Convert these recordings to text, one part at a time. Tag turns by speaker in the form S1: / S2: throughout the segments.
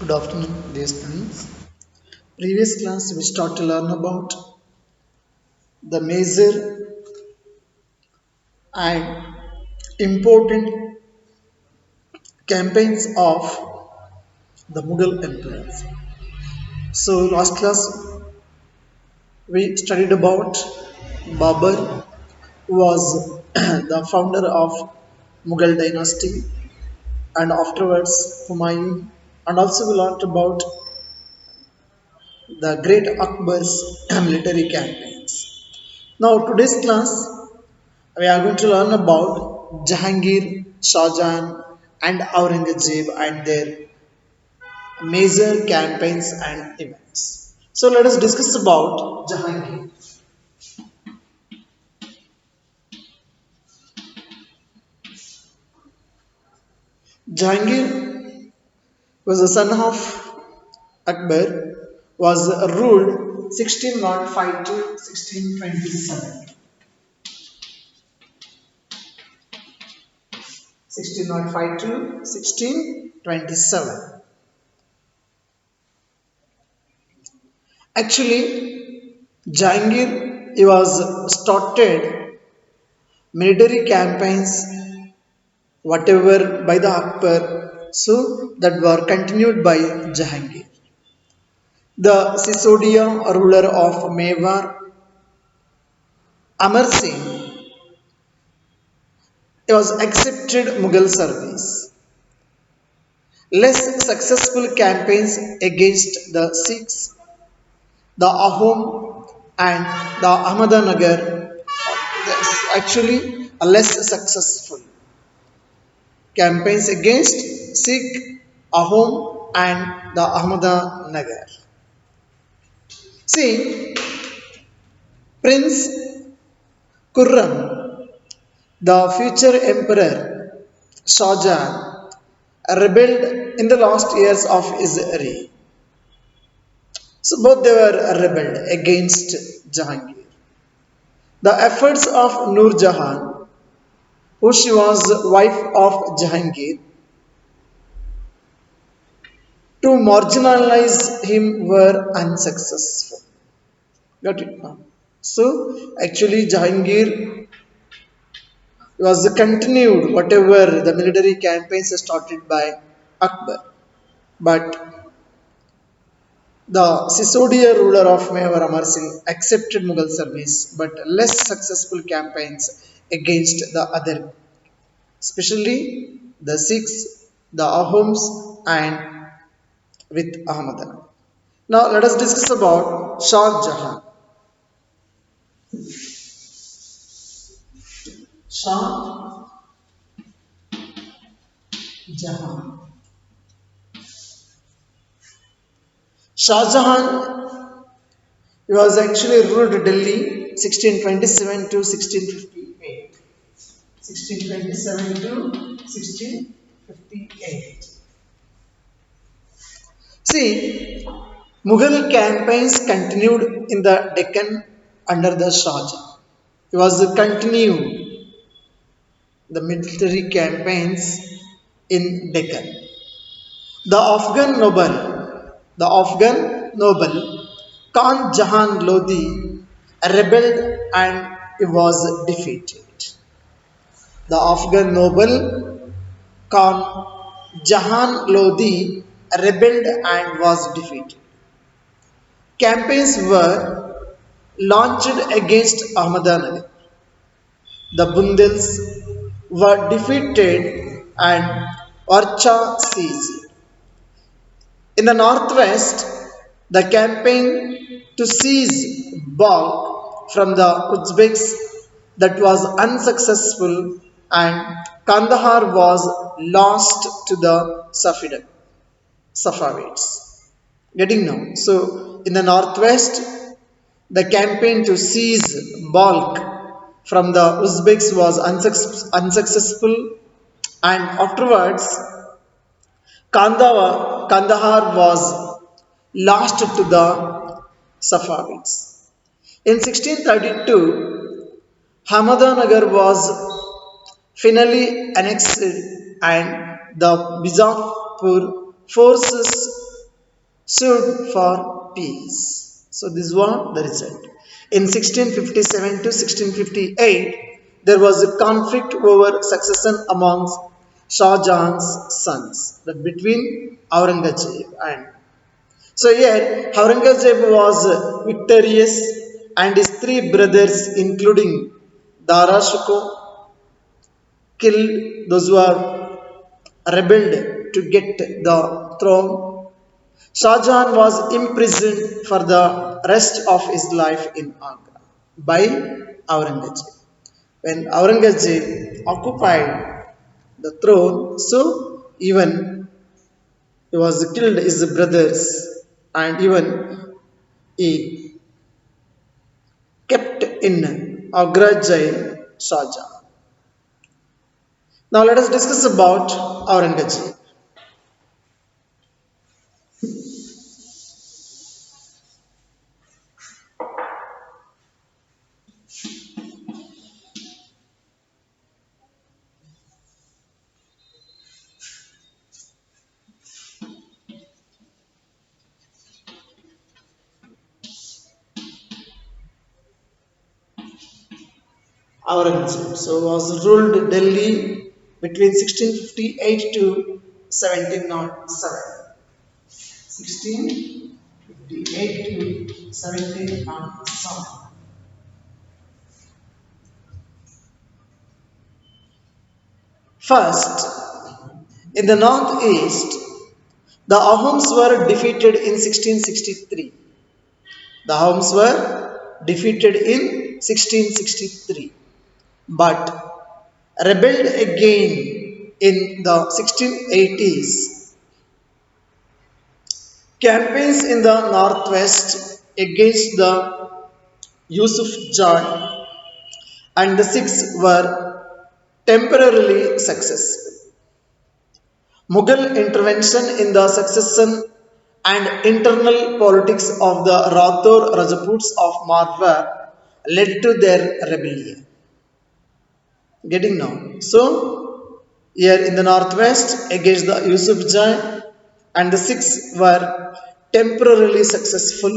S1: Good afternoon, dear students. Previous class we start to learn about the major and important campaigns of the Mughal emperors. So last class we studied about Babur, who was the founder of Mughal dynasty, and afterwards Humayun, and also we learnt about the great Akbar's military campaigns. Now today's class we are going to learn about Jahangir, Shah Jahan, and Aurangzeb and their major campaigns and events. So let us discuss about Jahangir. Jahangir was the son of Akbar, was ruled 1605 to 1627. 1605 to 1627. Actually, Jahangir he was started military campaigns whatever by the Akbar, so that were continued by Jahangir. The Sisodia ruler of Mewar, Amar Singh, was accepted Mughal service. Less successful campaigns against the Sikhs, the Ahom, and the Ahmadanagar actually less successful. Campaigns against Sikh, Ahom, and the Ahmadanagar. See, Prince Kurram, the future emperor Shah Jahan, rebelled in the last years of his reign. So both they were rebelled against Jahangir. The efforts of Nur Jahan, who she was wife of Jahangir, to marginalize him were unsuccessful. Got it now? So actually Jahangir was continued whatever the military campaigns started by Akbar. But the Sisodia ruler of Mewar Amar Singh accepted Mughal service but less successful campaigns against the other, especially the Sikhs, the Ahoms, and with Ahmadana. Now let us discuss about Shah Jahan. Shah Jahan. Shah Jahan was actually ruled Delhi 1627 to 1658. 1627 to 1658. See, Mughal campaigns continued in the Deccan under the Shah Jahan. It was continued the military campaigns in Deccan. The Afghan noble, Khan Jahan Lodi, rebelled and was defeated. The Afghan noble Khan Jahan Lodi rebelled and was defeated. Campaigns were launched against Ahmadanagar. The Bundels were defeated and Orcha seized. In the northwest, the campaign to seize Balkh from the Uzbeks that was unsuccessful and Kandahar was lost to the Safavids. Getting now. So in the northwest, the campaign to seize Balkh from the Uzbeks was unsuccessful and afterwards Kandahar was lost to the Safavids. In 1632, Ahmadanagar was finally annexed and the Bijapur forces sued for peace. So this was the result. In 1657 to 1658, there was a conflict over succession amongst Shah Jahan's sons, that between Aurangzeb and so here Aurangzeb was victorious and his three brothers including Dara Shikoh killed those who are rebelled to get the throne. Shah Jahan was imprisoned for the rest of his life in Agra by Aurangzeb. When Aurangzeb occupied the throne, so even he was killed his brothers and even he kept in Agra jail Shah Jahan. Now let us discuss about Aurangzeb. Aurangzeb. So was ruled Delhi between 1658 to 1707. 1658 to 1707. First, in the northeast, the Ahoms were defeated in 1663. The Ahoms were defeated in 1663, but rebelled again in the 1680s. Campaigns in the northwest against the Yusuf Jah and the Sikhs were temporarily successful. Mughal intervention in the succession and internal politics of the Rathore Rajputs of Marwar led to their rebellion. Getting now. So, here in the northwest against the Yusuf Jah and the Sikhs were temporarily successful,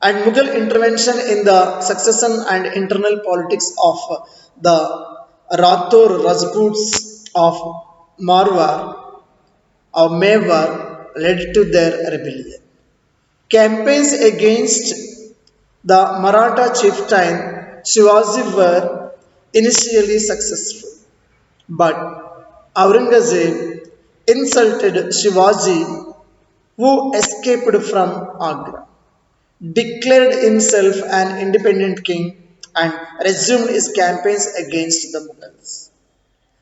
S1: and Mughal intervention in the succession and internal politics of the Rathore Rajputs of Marwar or Mewar led to their rebellion. Campaigns against the Maratha chieftain Shivaji were initially successful, but Aurangzeb insulted Shivaji, who escaped from Agra, declared himself an independent king, and resumed his campaigns against the Mughals.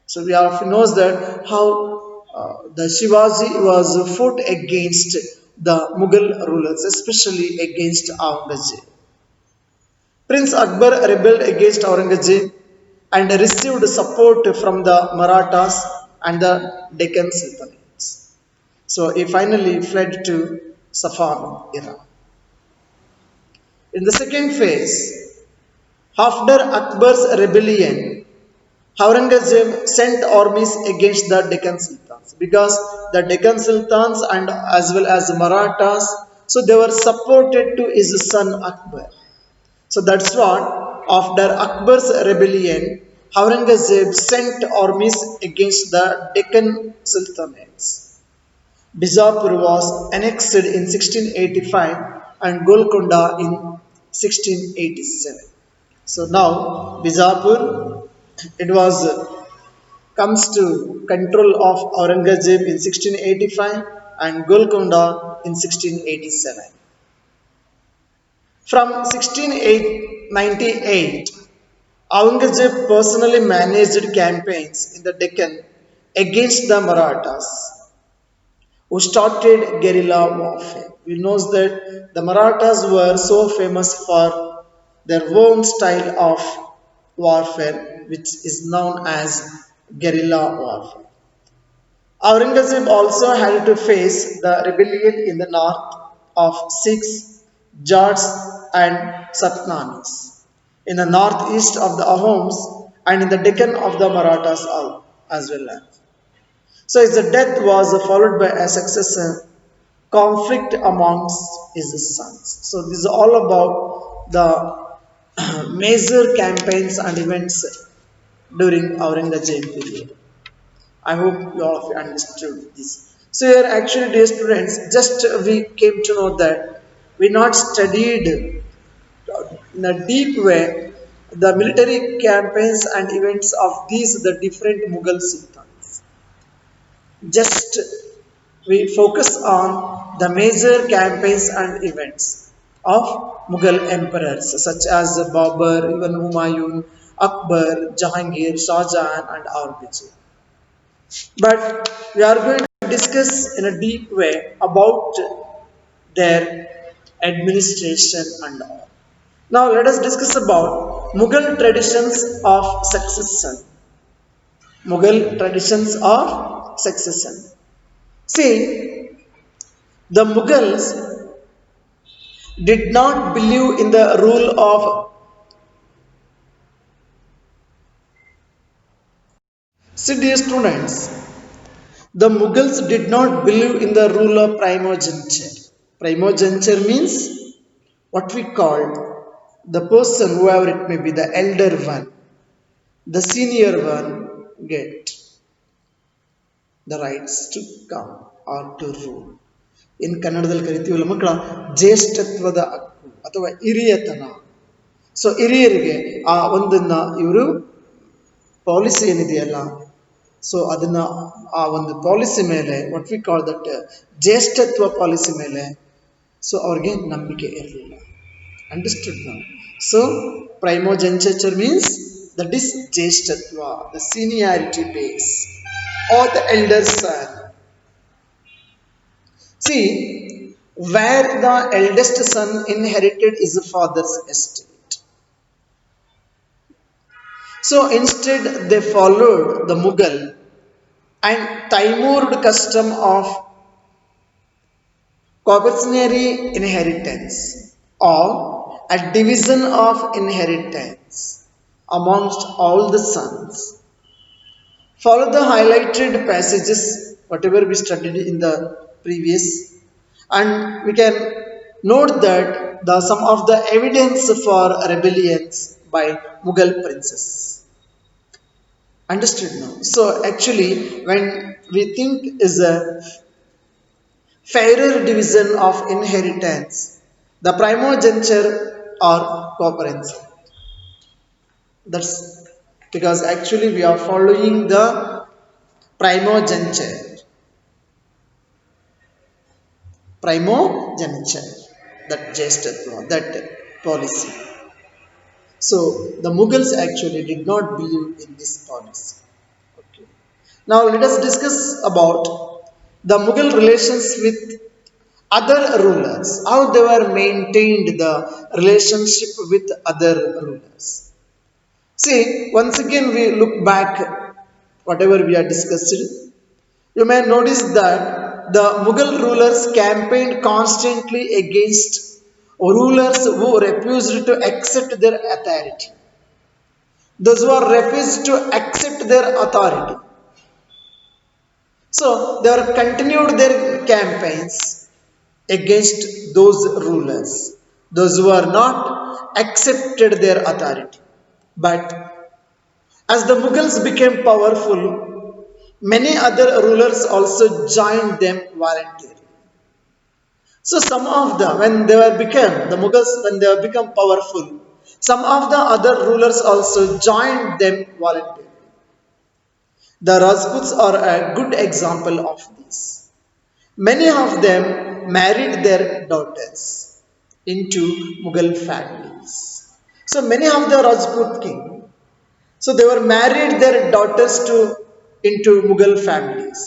S1: So we often knows that how the Shivaji was fought against the Mughal rulers, especially against Aurangzeb. Prince Akbar rebelled against Aurangzeb and received support from the Marathas and the Deccan Sultanates. So he finally fled to Safavid, Iran. In the second phase, after Akbar's rebellion, Aurangzeb sent armies against the Deccan Sultans because the Deccan Sultans and as well as Marathas, so they were supported to his son Akbar. So that's what after Akbar's rebellion, Aurangzeb sent armies against the Deccan Sultanates. Bijapur was annexed in 1685 and Golconda in 1687. So now Bijapur it was comes to control of Aurangzeb in 1685 and Golconda in 1687. From 1698, Aurangzeb personally managed campaigns in the Deccan against the Marathas, who started guerrilla warfare. We know that the Marathas were so famous for their own style of warfare, which is known as guerrilla warfare. Aurangzeb also had to face the rebellion in the north of Sikhs, Jats, and Satnamis, in the northeast of the Ahoms, and in the Deccan of the Marathas as well. So his death was followed by a successor conflict amongst his sons. So this is all about the major campaigns and events during Aurangzeb period. I hope you all of you understood this. So here actually dear students, just we came to know that we not studied in a deep way the military campaigns and events of these the different Mughal sultans. Just we focus on the major campaigns and events of Mughal emperors such as Babur, even Humayun, Akbar, Jahangir, Shah Jahan and Aurangzeb. But we are going to discuss in a deep way about their administration and all. Now let us discuss about Mughal traditions of succession. Mughal traditions of succession. See, the Mughals did not believe in the rule of. See, dear students, the Mughals did not believe in the rule of primogeniture. Primogeniture means what we call the person, whoever it may be, the elder one, the senior one, get the rights to come or to rule. ಇನ್ ಕನ್ನಡದಲ್ಲಿ ಕರಿತೀವಲ್ಲ ಮಕ್ಕಳ ಜ್ಯೇಷ್ಠತ್ವದ ಹಕ್ಕು ಅಥವಾ ಹಿರಿಯತನ. So ಹಿರಿಯರಿಗೆ ಆ ಒಂದನ್ನ ಇವರು policy ಏನಿದೆಯಲ್ಲ, ಸೊ ಅದನ್ನ ಆ ಒಂದು ಪಾಲಿಸಿ ಮೇಲೆ ವಾಟ್ ವಿ ಕಾಲ್ ದಟ್ ಜ್ಯೇಷ್ಠತ್ವ ಪಾಲಿಸಿ ಮೇಲೆ ಸೊ ಅವ್ರಿಗೆ ನಂಬಿಕೆ ಇರಲಿಲ್ಲ. ಅಂಡರ್ಸ್ಟುಡ್ ನಾವು? So primogeniture means that is ಜ್ಯೇಷ್ಠತ್ವ, the seniority base or the elder son. See, where the eldest son inherited his father's estate. So instead they followed the Mughal and Timurd custom of cognary inheritance or a division of inheritance amongst all the sons. Follow the highlighted passages, whatever we studied in the previous, and we can note that some of the evidence for rebellions by Mughal princes. Understood now? So actually, when we think is a fairer division of inheritance, the primogeniture or co-parency. That's because actually we are following the primogeniture. Primogeniture, that jeshthatva, that policy. So the Mughals actually did not believe in this policy. Okay. Now let us discuss about the Mughal relations with other rulers, how they were maintained the relationship with other rulers. See, once again we look back, whatever we are discussed, you may notice that the Mughal rulers campaigned constantly against rulers who refused to accept their authority. Those who are refused to accept their authority. So they were continued their campaigns against those rulers, those who are not accepted their authority. But as the Mughals became powerful, many other rulers also joined them voluntarily. So some of them, when they were become the Mughals, when they were become powerful, some of the other rulers also joined them voluntarily. The Rajputs are a good example of this. Many of them married their daughters into Mughal families. So many of the Rajput kings, so they were married their daughters into Mughal families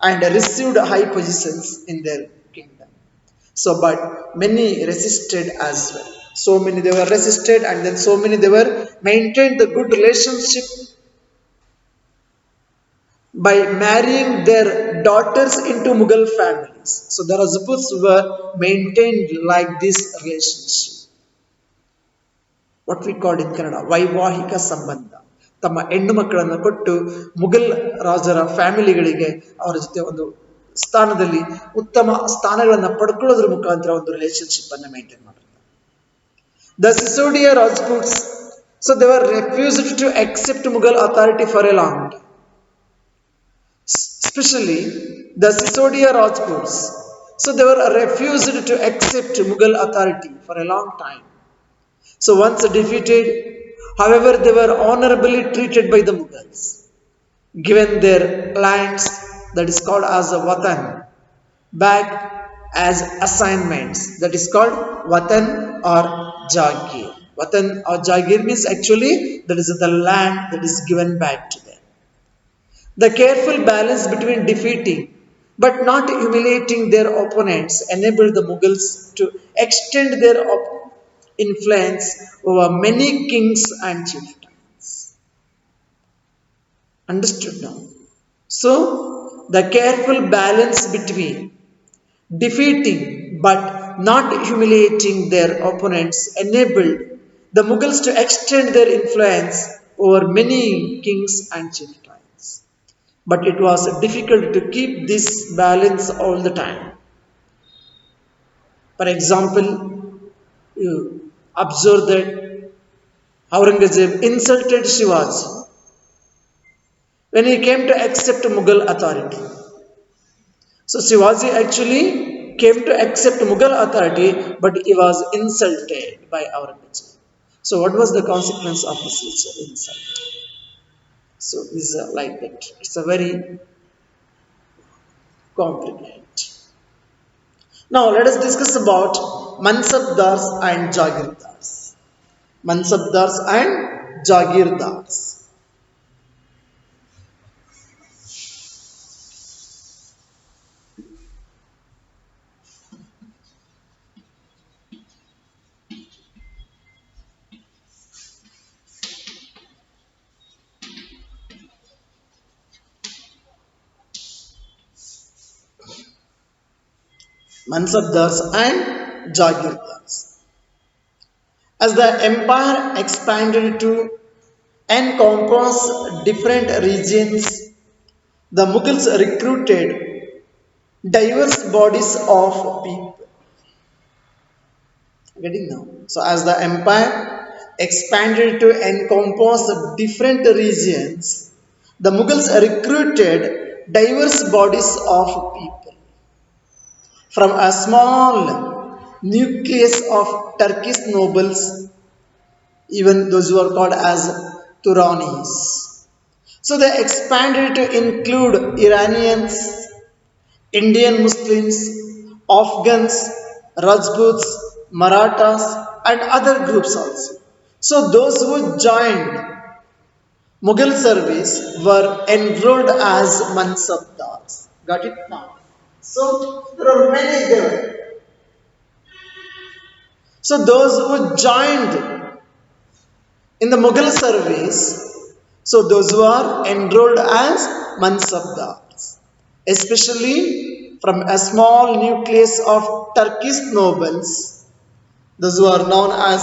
S1: and received high positions in their kingdom. So, but many resisted as well. So many they were resisted, and then so many they were maintained the good relationship by marrying their daughters into Mughal families. So the Rajputs were maintained like this relationship. What we called in Kannada, ವೈವಾಹಿಕ ಸಂಬಂಧ. ತಮ್ಮ ಹೆಣ್ಣು ಮಕ್ಕಳನ್ನು ಕೊಟ್ಟು ಮುಘಲ್ ರಾಜರ ಫ್ಯಾಮಿಲಿಗಳಿಗೆ ಅವರ ಜೊತೆ ಒಂದು ಸ್ಥಾನದಲ್ಲಿ ಉತ್ತಮ ಸ್ಥಾನಗಳನ್ನು ಪಡ್ಕೊಳ್ಳೋದ್ರ ಮುಖಾಂತರ ಒಂದು ರಿಲೇಶನ್ಶಿಪ್ ಅನ್ನು ಮೇಂಟೈನ್ ಮಾಡ್ತಾರೆ. The Sisodia Rajputs, so they were refused to accept Mughal authority for a long time. Especially the Sisodia Rajputs, so they were refused to accept Mughal authority for a long time. So once defeated, however, they were honorably treated by the Mughals, given their lands, that is called as a Watan, back as assignments, that is called Watan or Jagir. Watan or Jagir means actually that is the land that is given back to them. The careful balance between defeating but not humiliating their opponents enabled the Mughals to extend their influence over many kings and chieftains. Understood now? So, the careful balance between defeating but not humiliating their opponents enabled the Mughals to extend their influence over many kings and chieftains. But it was difficult to keep this balance all the time. For example, you observe that Aurangzeb insulted Shivaji when he came to accept Mughal authority. So Shivaji actually came to accept Mughal authority, but he was insulted by Aurangzeb. So what was the consequence of this insult? So this is like that. It's a very complicated. Now let us discuss about Mansabdars and Jagirdars. Mansabdars and Jagirdars. Mansabdars and Jagirdars. As the empire expanded to encompass different regions, the Mughals recruited diverse bodies of people. Getting now? So, as the empire expanded to encompass different regions, the Mughals recruited diverse bodies of people. From a small nucleus of Turkish nobles, even those who are called as Turanis. So they expanded to include Iranians, Indian Muslims, Afghans, Rajputs, Marathas, and other groups also. So those who joined Mughal service were enrolled as Mansabdars. Got it now? So there are many there. So those who joined in the Mughal service, so those who are enrolled as Mansabdars, especially from a small nucleus of Turkish nobles, those who are known as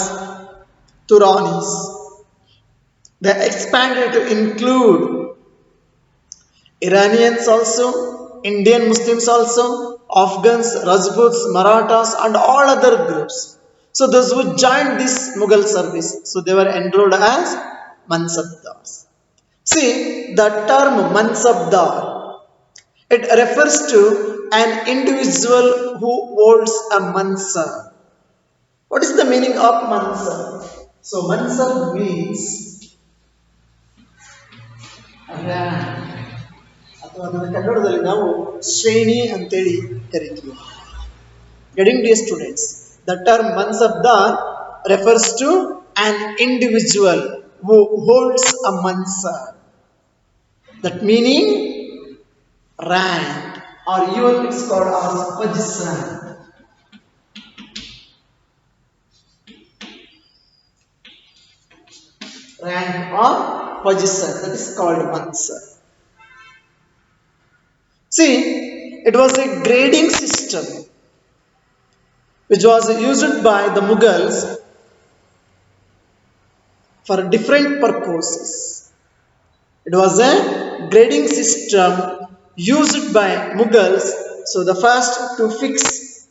S1: Turanis, they expanded to include Iranians also, Indian Muslims also, Afghans, Rajputs, Marathas, and all other groups. So those who joined this Mughal service, so they were enrolled as Mansabdars. See, the term Mansabdar, it refers to an individual who holds a mansab. What is the meaning of mansab? So mansab means rank. ಅಥವಾ ಅದನ್ನು ಕನ್ನಡದಲ್ಲಿ ನಾವು ಶ್ರೇಣಿ ಅಂತೇಳಿ ಕರಿತೀವಿ. Getting dear students, the term Mansabdar refers to an individual who holds a mansab. That meaning rank, or even it's called as position. Rank or position, that is called mansab. See, it was a grading system which was used by the Mughals for different purposes. It was a grading system used by Mughals. So the first to fix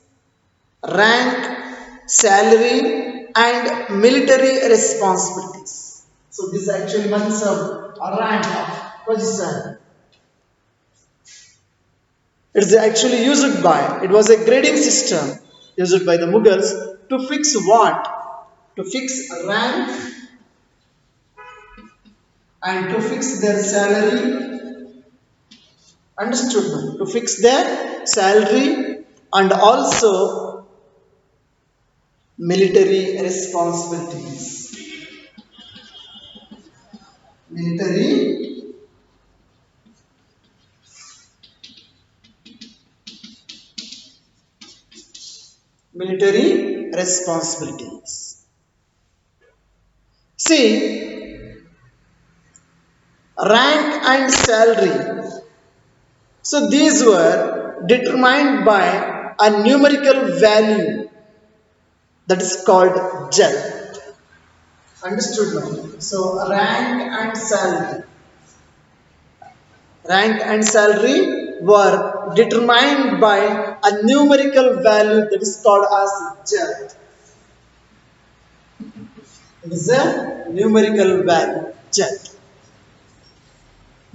S1: rank, salary, and military responsibilities. So this actually mansab or rank of position. It is actually used by. It was a grading system used by the Mughals to fix what? To fix rank and to fix their salary. Understood? No? To fix their salary and also military responsibilities. Military military responsibilities. See, rank and salary. So these were determined by a numerical value that is called JEL. Understood now? So rank and salary were determined by a numerical value that is called as JEL. It is a numerical value JEL.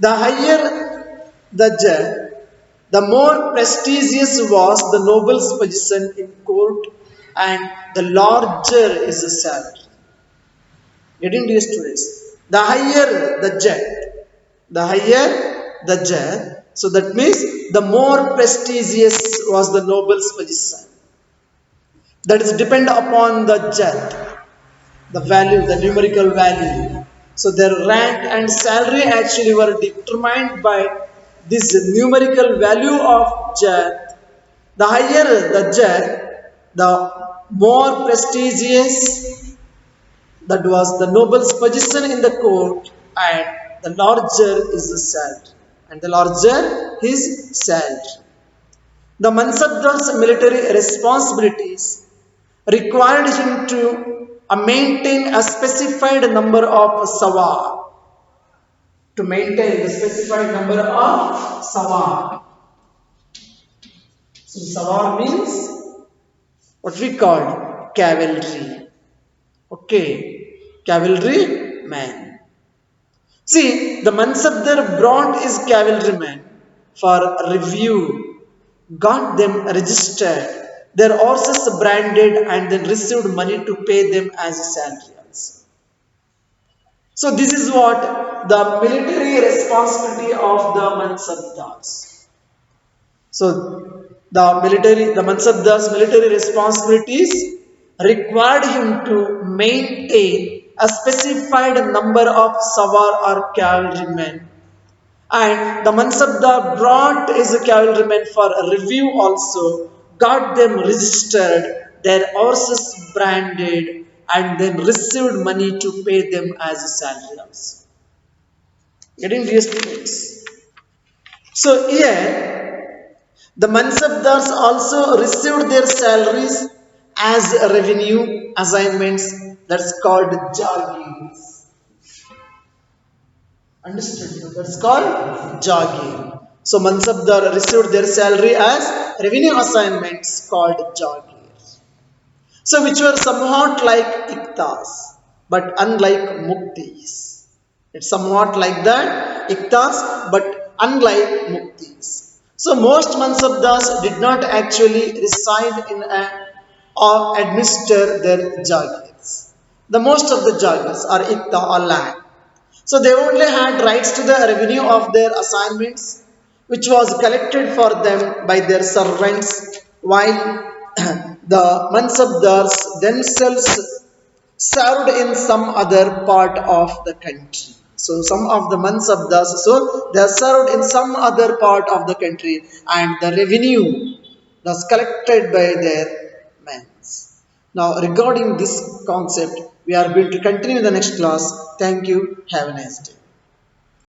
S1: The higher the jet, the more prestigious was the noble's position in court and the larger is the salary. Getting these students. The higher the jet, so that means the more prestigious was the noble's position. That is depend upon the jet, the value, the numerical value. So their rank and salary actually were determined by this numerical value of jet. The higher the jet, the more prestigious that was the noble's position in the court, and the larger is the salary. And the larger his salary. The Mansabdar's military responsibilities required him to maintain a specified number of sawar. To maintain the specified number of sawar. So sawar means what we call cavalry. Okay, cavalry man. See, the Mansabdar brought his cavalrymen for review, got them registered, their horses branded, and then received money to pay them as a salary also. So this is what the military responsibility of the Mansabdars. So the Mansabdar's military responsibilities required him to maintain a specified number of sawar or cavalrymen. And the Mansabdar brought his cavalrymen for a review also, got them registered, their horses branded, and then received money to pay them as a salary also. Getting these students. So here, the Mansabdars also received their salaries as revenue assignments, that's called Jagirs. Understood? That's called Jagir. So Mansabdar received their salary as revenue assignments called Jagir. So which were somewhat like Iktas, but unlike Muktis. It's somewhat like that, Iktas, but unlike Muktis. So most Mansabdars did not actually reside in a or administer their Jagirs. The most of the Jagirs are Ikta or land. So they only had rights to the revenue of their assignments, which was collected for them by their servants, while the Mansabdars themselves served in some other part of the country. So some of the Mansabdars, so they are served in some other part of the country, and the revenue was collected by their men. Now regarding this concept, we are going to continue in the next class. Thank you. Have a nice day.